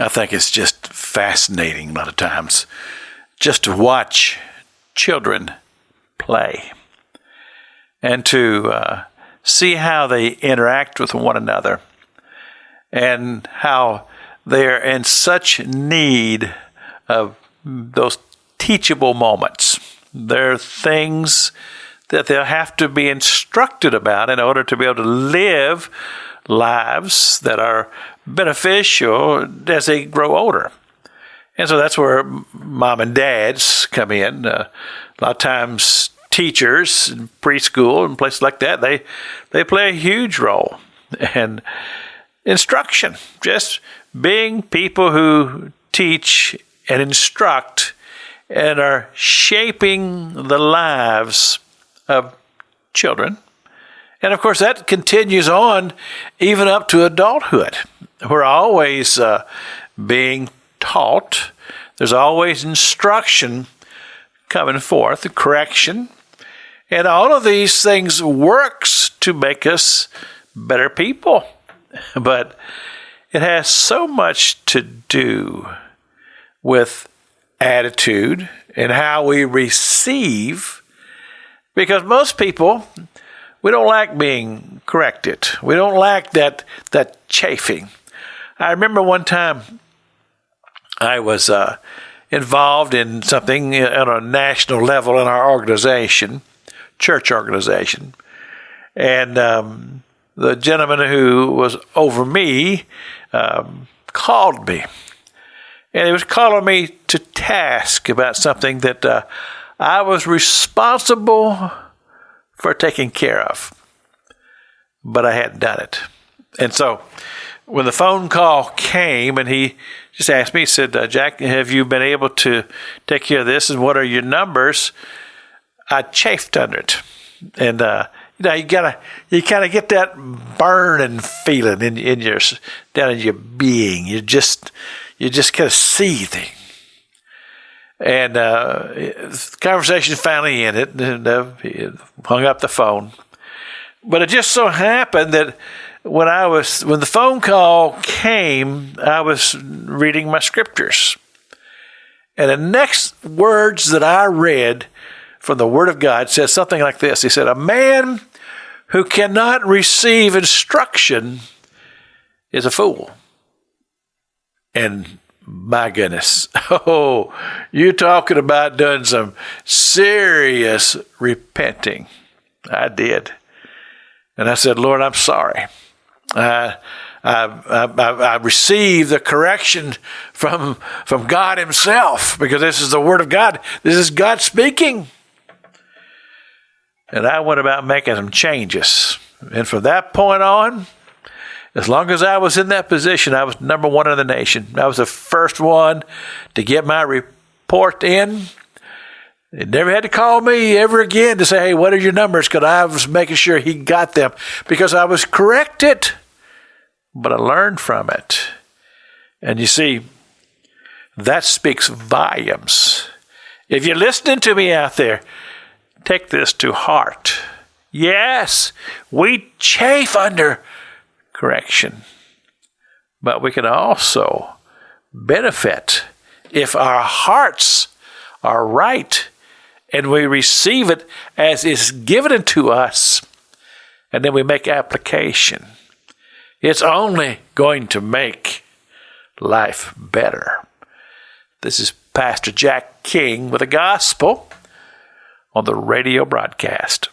I think it's just fascinating a lot of times just to watch children play and to see how they interact with one another and how they're in such need of those teachable moments. There are things that they'll have to be instructed about in order to be able to live lives that are beneficial as they grow older. And so that's where mom and dads come in. A lot of times teachers in preschool and places like that, they play a huge role. And instruction, just being people who teach and instruct and are shaping the lives of children. And of course, that continues on even up to adulthood. We're always being taught. There's always instruction coming forth, correction. And all of these things works to make us better people. But it has so much to do with attitude and how we receive, because most people, we don't like being corrected. We don't like that chafing. I remember one time I was involved in something at a national level in our organization, church organization, and the gentleman who was over me called me. And he was calling me to task about something that I was responsible for taking care of, but I hadn't done it. And so when the phone call came and he just asked me, he said, Jack, have you been able to take care of this, and what are your numbers? I chafed under it. And you kind of get that burning feeling in your down in your being. You just kind of seething. And the conversation finally ended, and he hung up the phone. But it just so happened that when the phone call came, I was reading my scriptures. And the next words that I read from the Word of God said something like this. He said, "A man who cannot receive instruction is a fool." And my goodness, you talking about doing some serious repenting. I did. And I said, Lord, I'm sorry. I received the correction from God himself, because this is the Word of God. This is God speaking. And I went about making some changes. And from that point on, as long as I was in that position, I was number one in the nation. I was the first one to get my report in. They never had to call me ever again to say, hey, what are your numbers? Because I was making sure he got them, because I was corrected. But I learned from it. And you see, that speaks volumes. If you're listening to me out there, take this to heart. Yes, we chafe under correction, but we can also benefit if our hearts are right and we receive it as is given unto us, and then we make application. It's only going to make life better. This is Pastor Jack King with the gospel on the radio broadcast.